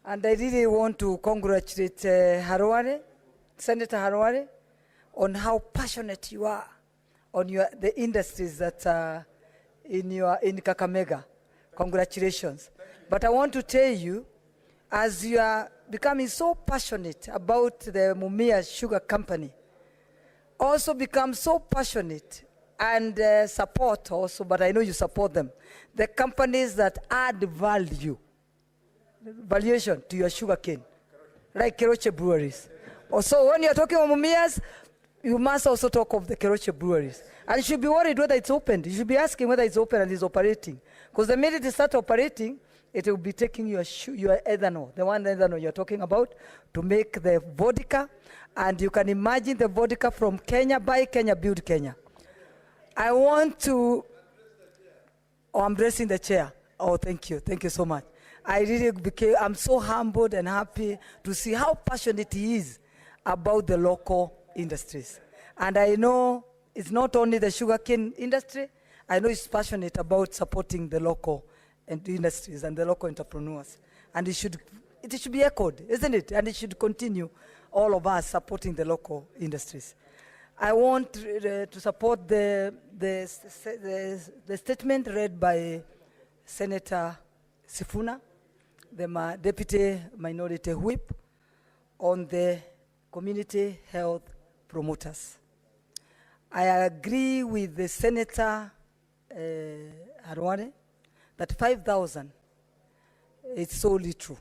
And I really want to congratulate Harware, Senator Harware, on how passionate you are on the industries that are in Kakamega. Congratulations. But I want to tell you, as you are becoming so passionate about the Mumia Sugar Company, also become so passionate and support also, but I know you support them, the companies that add valuation to your sugar cane, like KEROCHE breweries. Also, when you're talking about Mumias, you must also talk of the KEROCHE breweries. And you should be worried whether it's opened. You should be asking whether it's open and it's operating. Because the minute it starts operating, it will be taking your ethanol, the one ethanol you're talking about, to make the vodka. And you can imagine the vodka from Kenya, buy Kenya, build Kenya. I want to... Oh, I'm dressing the chair. Oh, thank you. Thank you so much. I'm so humbled and happy to see how passionate he is about the local industries. And I know it's not only the sugarcane industry, I know he's passionate about supporting the local industries and the local entrepreneurs. And it should be echoed, isn't it? And it should continue, all of us supporting the local industries. I want to support the statement read by Senator Sifuna, the Deputy Minority Whip, on the community health promoters. I agree with the Senator Harware that 5,000 is solely true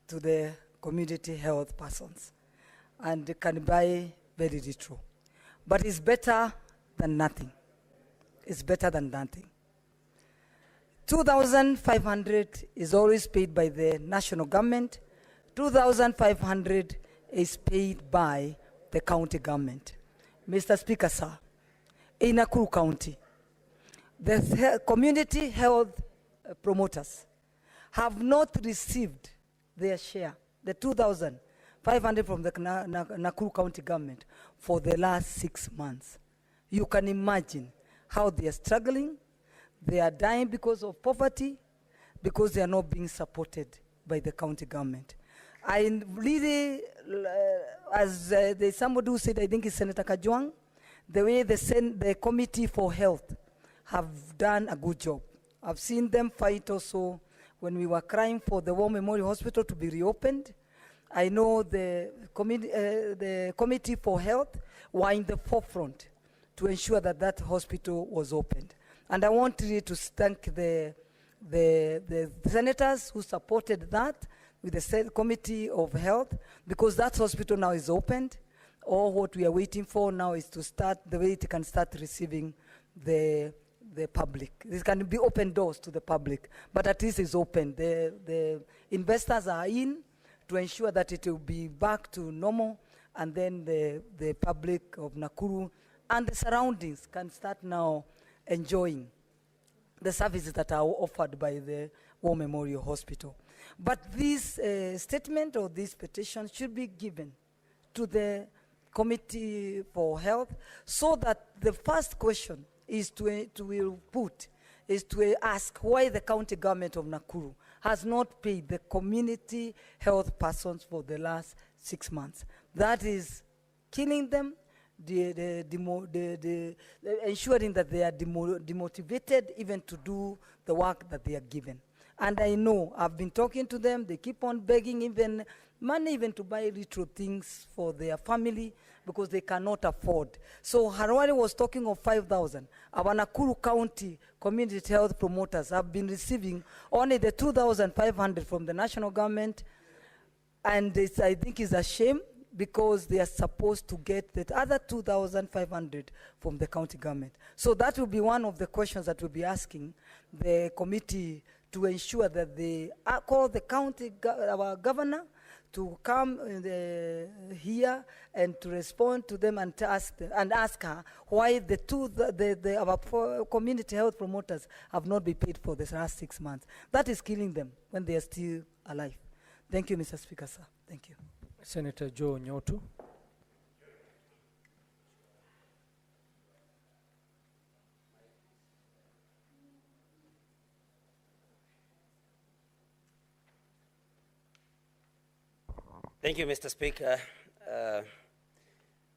to the community health persons and can be very true. But it's better than nothing. It's better than nothing. 2,500 is always paid by the national government. 2,500 is paid by the county government. Mr. Speaker, sir, in Nakuru County, the community health promoters have not received their share, the 2,500 from the Nakuru County government, for the last 6 months. You can imagine how they are struggling. They are dying because of poverty, because they are not being supported by the county government. I really, as there's somebody who said, I think it's Senator Kajwang, the way the Committee for Health have done a good job. I've seen them fight also when we were crying for the War Memorial Hospital to be reopened. I know the Committee for Health were in the forefront to ensure that that hospital was opened. And I want really to thank the senators who supported that with the Committee of Health, because that hospital now is opened. All what we are waiting for now is to start, the way it can start receiving the public. This can be open doors to the public, but at least it's open. The investors are in to ensure that it will be back to normal, and then the public of Nakuru and the surroundings can start now enjoying the services that are offered by the War Memorial Hospital. But this statement or this petition should be given to the Committee for Health, so that the first question is to ask why the county government of Nakuru has not paid the community health persons for the last 6 months. That is killing them, ensuring that they are demotivated even to do the work that they are given. And I know, I've been talking to them, they keep on begging even money even to buy little things for their family because they cannot afford. So Harware was talking of 5,000. Our Nakuru County community health promoters have been receiving only the 2,500 from the national government, and I think it's a shame, because they are supposed to get that other 2,500 from the county government. So that will be one of the questions that we'll be asking the committee, to ensure that they call the county, our governor, to come here and to respond to them and to ask her why our community health promoters have not been paid for the last 6 months. That is killing them when they are still alive. Thank you, Mr. Speaker, sir. Thank you. Senator Joe Nyotu. Thank you, Mr. Speaker.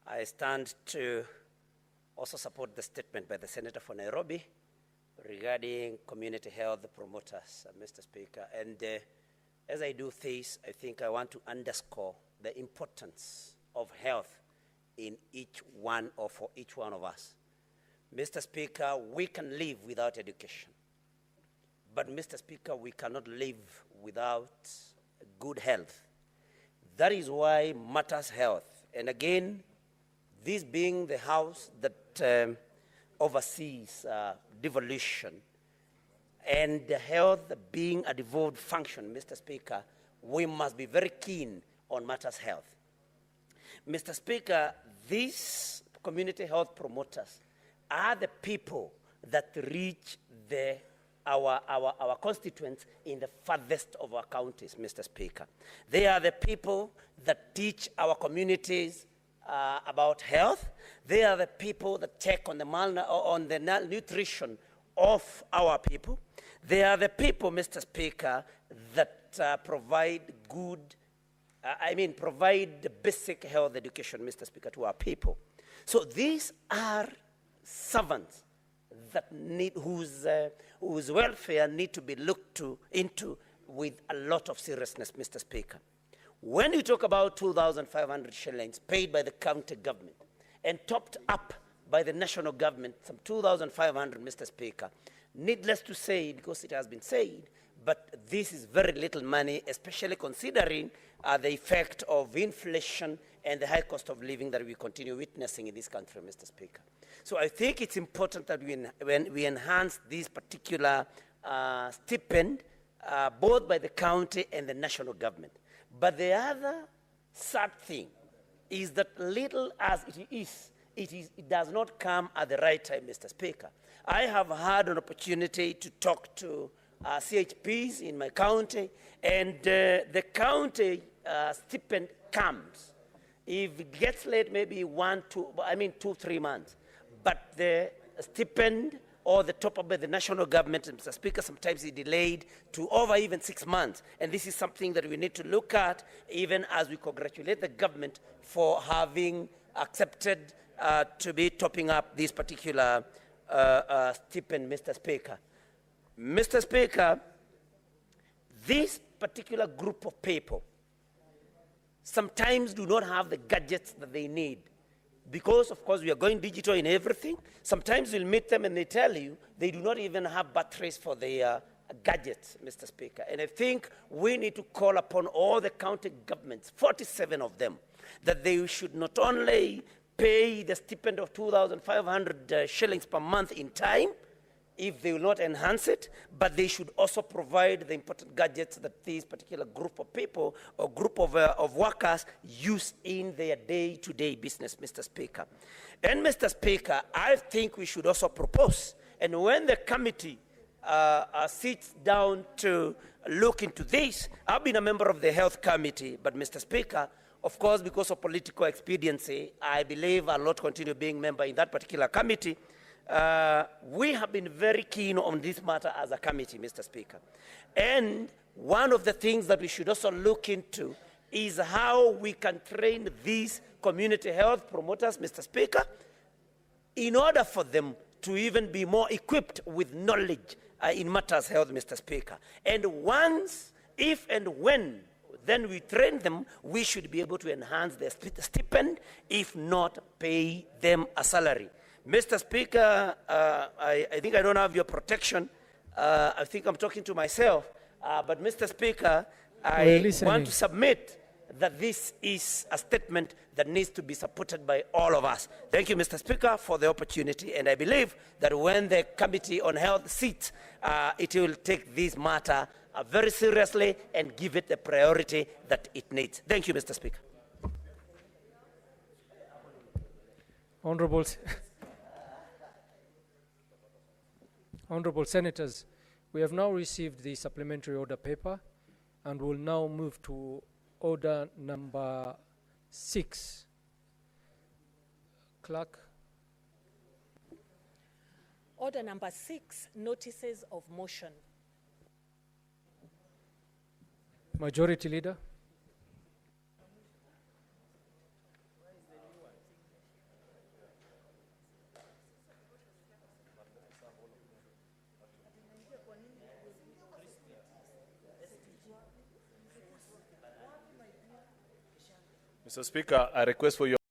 I stand to also support the statement by the Senator for Nairobi regarding community health promoters, Mr. Speaker. And as I do this, I think I want to underscore the importance of health in each one or for each one of us. Mr. Speaker, we can live without education. But, Mr. Speaker, we cannot live without good health. That is why matters health. And again, this being the house that oversees devolution, and the health being a devolved function, Mr. Speaker, we must be very keen on matters health. Mr. Speaker, these community health promoters are the people that reach our constituents in the farthest of our counties, Mr. Speaker. They are the people that teach our communities about health. They are the people that check on the nutrition of our people. They are the people, Mr. Speaker, that provide provide the basic health education, Mr. Speaker, to our people. So these are servants that whose welfare need to be looked into with a lot of seriousness, Mr. Speaker. When you talk about 2,500 shillings paid by the county government and topped up by the national government, some 2,500, Mr. Speaker, needless to say, because it has been said, but this is very little money, especially considering the effect of inflation and the high cost of living that we continue witnessing in this country, Mr. Speaker. So I think it's important that when we enhance this particular stipend, both by the county and the national government. But the other sad thing is that little as it does not come at the right time, Mr. Speaker. I have had an opportunity to talk to CHPs in my county, and the county stipend comes. If it gets late, maybe 2, 3 months. But the stipend or the top-up by the national government, Mr. Speaker, sometimes is delayed to over even 6 months. And this is something that we need to look at, even as we congratulate the government for having accepted to be topping up this particular stipend, Mr. Speaker. Mr. Speaker, this particular group of people sometimes do not have the gadgets that they need. Because, of course, we are going digital in everything. Sometimes you'll meet them and they tell you they do not even have batteries for their gadgets, Mr. Speaker. And I think we need to call upon all the county governments, 47 of them, that they should not only pay the stipend of 2,500 shillings per month in time, if they will not enhance it, but they should also provide the important gadgets that this particular group of people or group of workers use in their day-to-day business, Mr. Speaker. And, Mr. Speaker, I think we should also propose, and when the committee sits down to look into this, I've been a member of the Health Committee, but, Mr. Speaker, of course, because of political expediency, I believe I'll not continue being a member in that particular committee. We have been very keen on this matter as a committee, Mr. Speaker. And one of the things that we should also look into is how we can train these community health promoters, Mr. Speaker, in order for them to even be more equipped with knowledge in matters health, Mr. Speaker. And once, if and when, then we train them, we should be able to enhance their stipend, if not pay them a salary. Mr. Speaker, I think I don't have your protection. I think I'm talking to myself. But, Mr. Speaker, I want to submit that this is a statement that needs to be supported by all of us. Thank you, Mr. Speaker, for the opportunity. And I believe that when the Committee on Health sits, it will take this matter very seriously and give it the priority that it needs. Thank you, Mr. Speaker. Honorable Senators, we have now received the supplementary order paper and will now move to order number 6. Clerk. Order number 6, notices of motion. Majority Leader. Mr. Speaker, I request for your